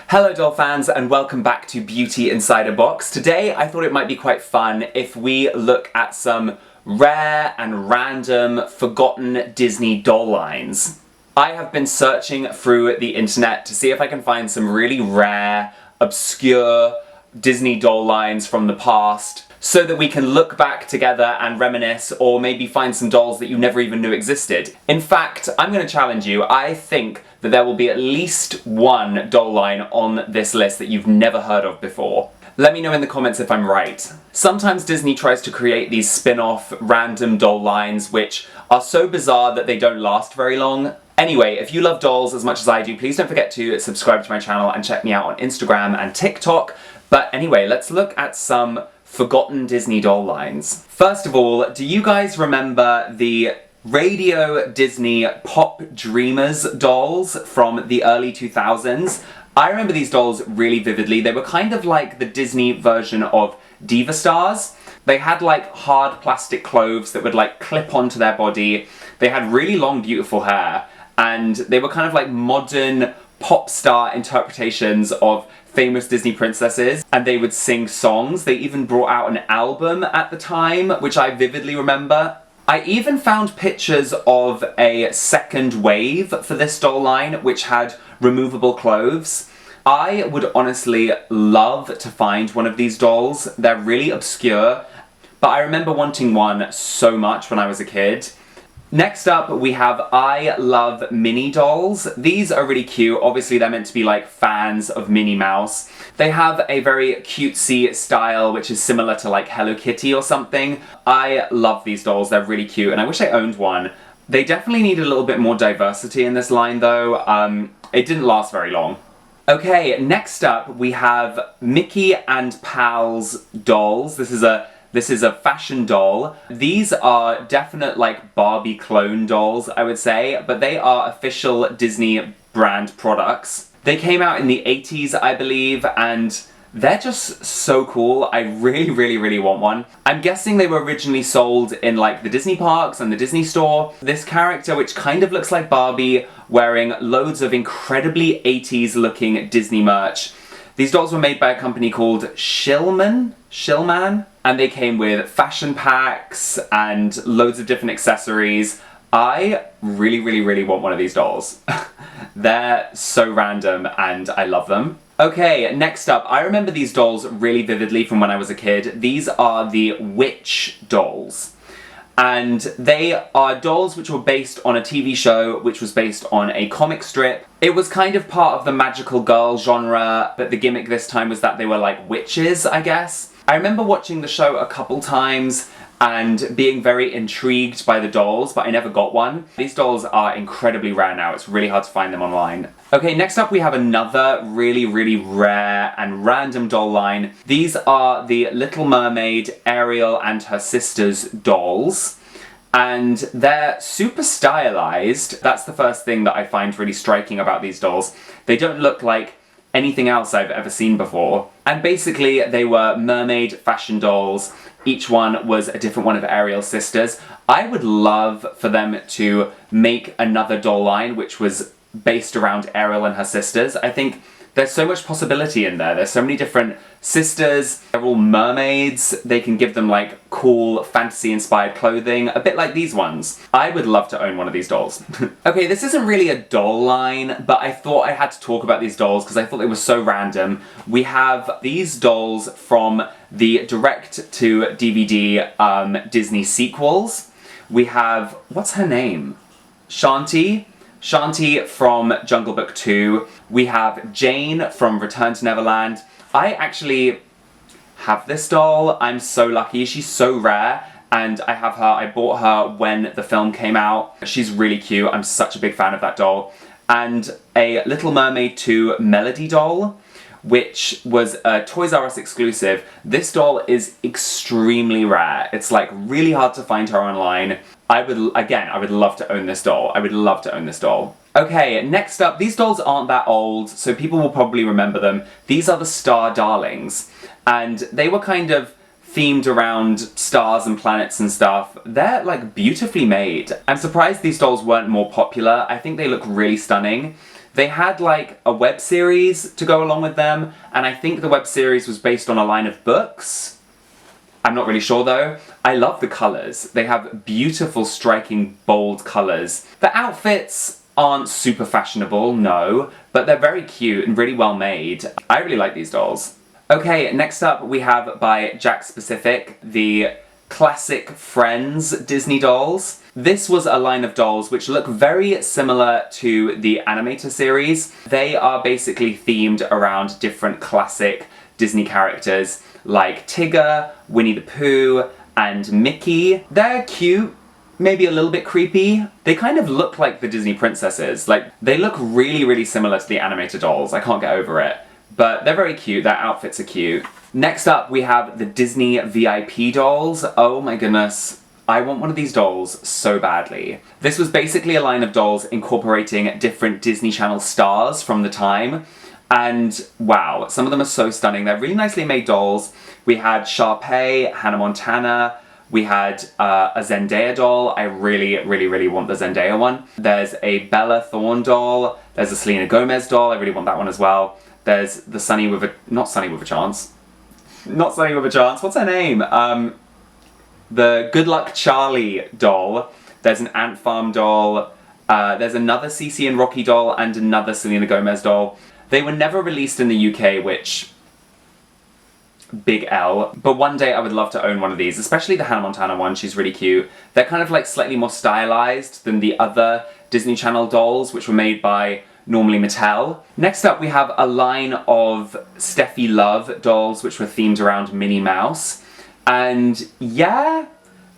Hello doll fans and welcome back to Beauty Inside a Box. Today I thought it might be quite fun if we look at some rare and random forgotten Disney doll lines. I have been searching through the internet to see if I can find some really rare, obscure Disney doll lines from the past so that we can look back together and reminisce, or maybe find some dolls that you never even knew existed. In fact, I'm going to challenge you. I think that there will be at least one doll line on this list that you've never heard of before. Let me know in the comments if I'm right. Sometimes Disney tries to create these spin-off random doll lines which are so bizarre that they don't last very long. Anyway, if you love dolls as much as I do, please don't forget to subscribe to my channel and check me out on Instagram and TikTok. But anyway, let's look at some forgotten Disney doll lines. First of all, do you guys remember the Radio Disney Pop Dreamers dolls from the early 2000s? I remember these dolls really vividly. They were kind of like the Disney version of Diva Stars. They had like hard plastic clothes that would like clip onto their body. They had really long, beautiful hair, and they were kind of like modern pop star interpretations of famous Disney princesses, and they would sing songs. They even brought out an album at the time, which I vividly remember. I even found pictures of a second wave for this doll line, which had removable clothes. I would honestly love to find one of these dolls. They're really obscure, but I remember wanting one so much when I was a kid. Next up, we have I Love Minnie dolls. These are really cute. Obviously, they're meant to be like fans of Minnie Mouse. They have a very cutesy style, which is similar to like Hello Kitty or something. I love these dolls. They're really cute, and I wish I owned one. They definitely need a little bit more diversity in this line, though. It didn't last very long. Okay, next up, we have Mickey and Pals dolls. This is a fashion doll. These are definite like Barbie clone dolls, I would say, but they are official Disney brand products. They came out in the 80s, I believe, and they're just so cool. I really want one. I'm guessing they were originally sold in like the Disney parks and the Disney store. This character, which kind of looks like Barbie, wearing loads of incredibly 80s looking Disney merch. These dolls were made by a company called Shillman, and they came with fashion packs and loads of different accessories. I really want one of these dolls. They're so random and I love them. Okay, next up, I remember these dolls really vividly from when I was a kid. These are the Witch dolls. And they are dolls which were based on a TV show which was based on a comic strip. It was kind of part of the magical girl genre, but the gimmick this time was that they were like witches, I guess. I remember watching the show a couple times and being very intrigued by the dolls, but I never got one. These dolls are incredibly rare now. It's really hard to find them online. Okay, next up we have another really rare and random doll line. These are the Little Mermaid, Ariel and her sisters dolls. And they're super stylized. That's the first thing that I find really striking about these dolls. They don't look like anything else I've ever seen before. And basically they were mermaid fashion dolls. Each one was a different one of Ariel's sisters. I would love for them to make another doll line which was based around Ariel and her sisters. I think there's so much possibility in there. There's so many different sisters. They're all mermaids. They can give them like cool fantasy-inspired clothing, a bit like these ones. I would love to own one of these dolls. Okay, this isn't really a doll line, but I thought I had to talk about these dolls because I thought they were so random. We have these dolls from the direct-to-DVD Disney sequels. We have, what's her name? Shanti from Jungle Book 2. We have Jane from Return to Neverland. I actually have this doll. I'm so lucky. She's so rare, and I have her. I bought her when the film came out. She's really cute. I'm such a big fan of that doll. And a Little Mermaid 2 Melody doll, which was a Toys R Us exclusive. This doll is extremely rare. It's like really hard to find her online. I would love to own this doll. I would love to own this doll. Okay, next up, these dolls aren't that old, so people will probably remember them. These are the Star Darlings, and they were kind of themed around stars and planets and stuff. They're like beautifully made. I'm surprised these dolls weren't more popular. I think they look really stunning. They had like a web series to go along with them, and I think the web series was based on a line of books. I'm not really sure though. I love the colours. They have beautiful, striking, bold colours. The outfits aren't super fashionable, no, but they're very cute and really well made. I really like these dolls. Okay, next up we have by Jakks Pacific, the classic Friends Disney dolls. This was a line of dolls which look very similar to the animator series. They are basically themed around different classic Disney characters like Tigger, Winnie the Pooh, and Mickey. They're cute, maybe a little bit creepy. They kind of look like the Disney princesses. Like, they look really, really similar to the animator dolls. I can't get over it. But they're very cute, their outfits are cute. Next up, we have the Disney VIP dolls. Oh my goodness. I want one of these dolls so badly. This was basically a line of dolls incorporating different Disney Channel stars from the time. And wow, some of them are so stunning. They're really nicely made dolls. We had Sharpay, Hannah Montana. We had a Zendaya doll. I really, really, really want the Zendaya one. There's a Bella Thorne doll. There's a Selena Gomez doll. I really want that one as well. There's the not Sunny with a Chance. Not Sunny with a Chance. What's her name? The Good Luck Charlie doll. There's an Ant Farm doll. There's another CeCe and Rocky doll and another Selena Gomez doll. They were never released in the UK, which... big L. But one day I would love to own one of these, especially the Hannah Montana one. She's really cute. They're kind of like slightly more stylized than the other Disney Channel dolls, which were made by normally Mattel. Next up, we have a line of Steffi Love dolls, which were themed around Minnie Mouse. And yeah,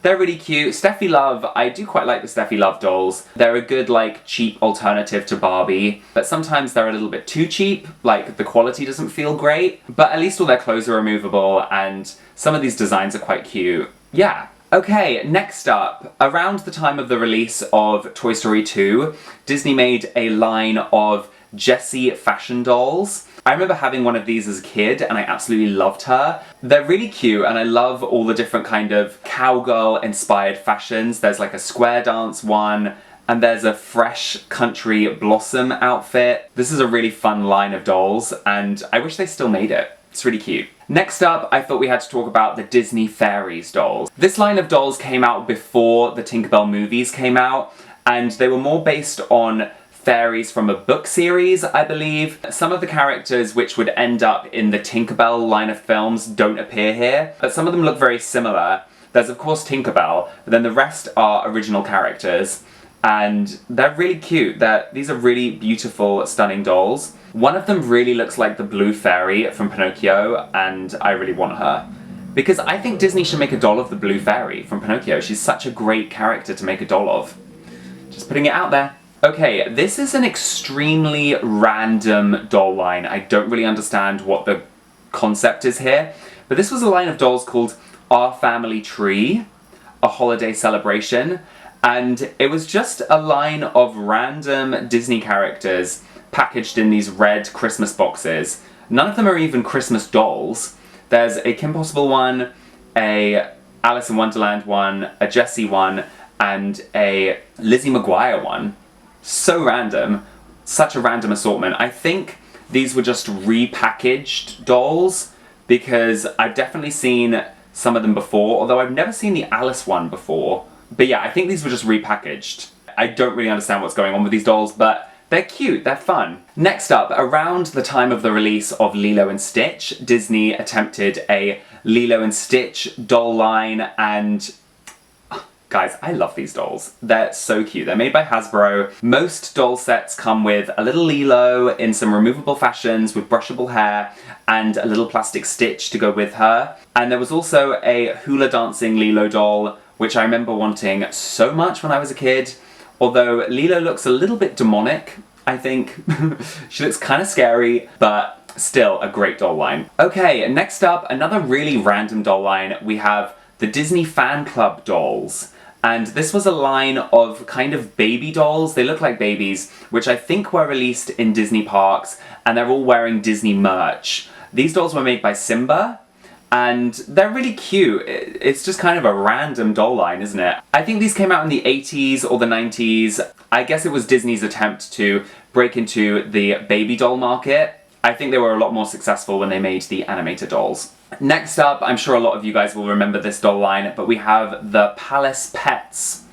they're really cute. Steffi Love, I do quite like the Steffi Love dolls. They're a good, like, cheap alternative to Barbie, but sometimes they're a little bit too cheap, like, the quality doesn't feel great, but at least all their clothes are removable, and some of these designs are quite cute. Yeah. Okay, next up, around the time of the release of Toy Story 2, Disney made a line of Jessie fashion dolls. I remember having one of these as a kid and I absolutely loved her. They're really cute and I love all the different kind of cowgirl inspired fashions. There's like a square dance one and there's a fresh country blossom outfit. This is a really fun line of dolls and I wish they still made it. It's really cute. Next up, I thought we had to talk about the Disney Fairies dolls. This line of dolls came out before the Tinkerbell movies came out and they were more based on fairies from a book series, I believe. Some of the characters which would end up in the Tinkerbell line of films don't appear here, but some of them look very similar. There's of course Tinkerbell, but then the rest are original characters, and they're really cute. These are really beautiful, stunning dolls. One of them really looks like the Blue Fairy from Pinocchio, and I really want her. Because I think Disney should make a doll of the Blue Fairy from Pinocchio. She's such a great character to make a doll of. Just putting it out there. Okay, this is an extremely random doll line. I don't really understand what the concept is here, but this was a line of dolls called Our Family Tree, a holiday celebration, and it was just a line of random Disney characters packaged in these red Christmas boxes. None of them are even Christmas dolls. There's a Kim Possible one, a Alice in Wonderland one, a Jessie one, and a Lizzie McGuire one. So random. Such a random assortment. I think these were just repackaged dolls because I've definitely seen some of them before, although I've never seen the Alice one before. But yeah, I think these were just repackaged. I don't really understand what's going on with these dolls, but they're cute, they're fun. Next up, around the time of the release of Lilo and Stitch, Disney attempted a Lilo and Stitch doll line, and guys, I love these dolls. They're so cute. They're made by Hasbro. Most doll sets come with a little Lilo in some removable fashions with brushable hair and a little plastic Stitch to go with her. And there was also a hula dancing Lilo doll, which I remember wanting so much when I was a kid. Although Lilo looks a little bit demonic, I think. She looks kind of scary, but still a great doll line. Okay, next up, another really random doll line. We have the Disney Fan Club dolls. And this was a line of kind of baby dolls. They look like babies, which I think were released in Disney parks, and they're all wearing Disney merch. These dolls were made by Simba, and they're really cute. It's just kind of a random doll line, isn't it? I think these came out in the 80s or the 90s. I guess it was Disney's attempt to break into the baby doll market. I think they were a lot more successful when they made the animated dolls. Next up, I'm sure a lot of you guys will remember this doll line, but we have the Palace Pets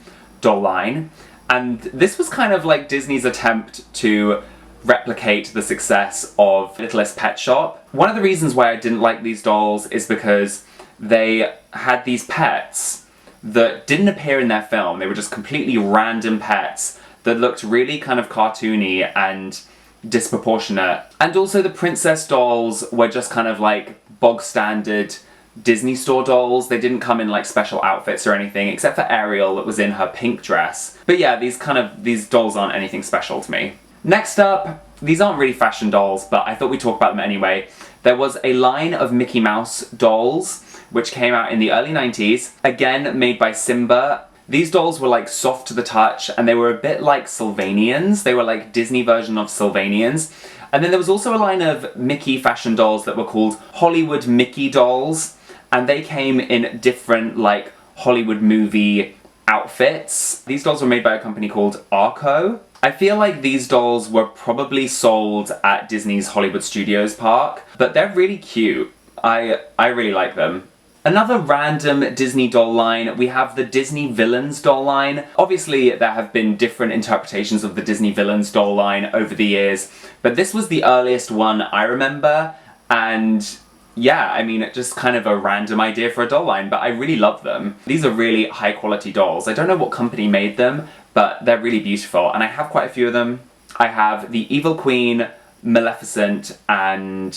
doll line. And this was kind of like Disney's attempt to replicate the success of Littlest Pet Shop. One of the reasons why I didn't like these dolls is because they had these pets that didn't appear in their film. They were just completely random pets that looked really kind of cartoony and disproportionate. And also the princess dolls were just kind of like bog standard Disney store dolls. They didn't come in like special outfits or anything, except for Ariel that was in her pink dress. But yeah, these dolls aren't anything special to me. Next up, these aren't really fashion dolls, but I thought we'd talk about them anyway. There was a line of Mickey Mouse dolls, which came out in the early 90s, again made by Simba. These dolls were like soft to the touch, and they were a bit like Sylvanians. They were like Disney version of Sylvanians. And then there was also a line of Mickey fashion dolls that were called Hollywood Mickey dolls, and they came in different like Hollywood movie outfits. These dolls were made by a company called Arco. I feel like these dolls were probably sold at Disney's Hollywood Studios park, but they're really cute. I really like them. Another random Disney doll line, we have the Disney Villains doll line. Obviously, there have been different interpretations of the Disney Villains doll line over the years, but this was the earliest one I remember, and yeah, I mean, just kind of a random idea for a doll line, but I really love them. These are really high quality dolls. I don't know what company made them, but they're really beautiful, and I have quite a few of them. I have the Evil Queen, Maleficent, and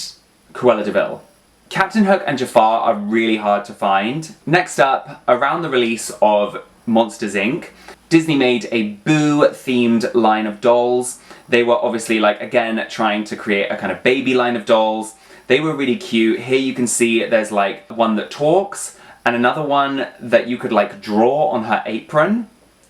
Cruella de Vil. Captain Hook and Jafar are really hard to find. Next up, around the release of Monsters, Inc., Disney made a Boo-themed line of dolls. They were obviously, like, again, trying to create a kind of baby line of dolls. They were really cute. Here you can see there's, like, one that talks, and another one that you could, like, draw on her apron.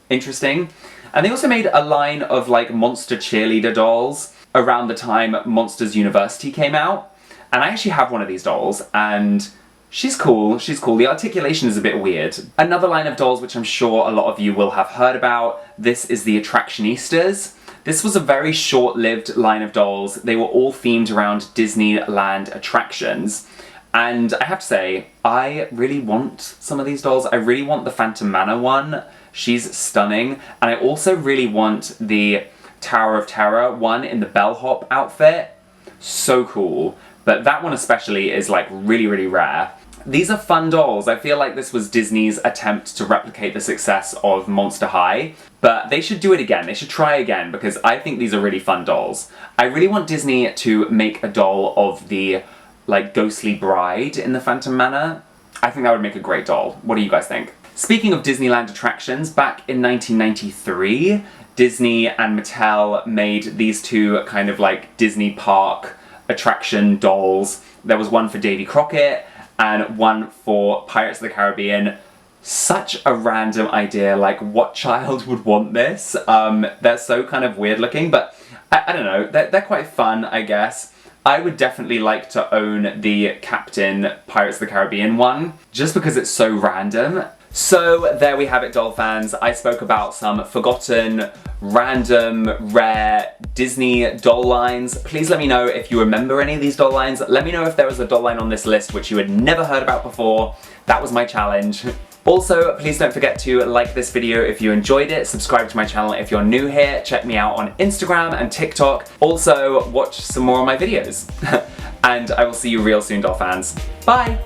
Interesting. And they also made a line of, like, monster cheerleader dolls around the time Monsters University came out. And I actually have one of these dolls, and she's cool, she's cool. The articulation is a bit weird. Another line of dolls which I'm sure a lot of you will have heard about, this is the Attractionistas. This was a very short-lived line of dolls. They were all themed around Disneyland attractions. And I have to say, I really want some of these dolls. I really want the Phantom Manor one. She's stunning. And I also really want the Tower of Terror one in the bellhop outfit. So cool. But that one especially is like really, really rare. These are fun dolls. I feel like this was Disney's attempt to replicate the success of Monster High, but they should do it again. They should try again, because I think these are really fun dolls. I really want Disney to make a doll of the like ghostly bride in the Phantom Manor. I think that would make a great doll. What do you guys think? Speaking of Disneyland attractions, back in 1993, Disney and Mattel made these two kind of like Disney park attraction dolls. There was one for Davy Crockett and one for Pirates of the Caribbean. Such a random idea, like what child would want this? They're so kind of weird looking, but I don't know, they're quite fun, I guess. I would definitely like to own the Captain Pirates of the Caribbean one, just because it's so random. So there we have it, doll fans. I spoke about some forgotten, random, rare Disney doll lines. Please let me know if you remember any of these doll lines. Let me know if there was a doll line on this list which you had never heard about before. That was my challenge. Also, please don't forget to like this video if you enjoyed it, subscribe to my channel if you're new here, check me out on Instagram and TikTok. Also, watch some more of my videos. And I will see you real soon, doll fans. Bye!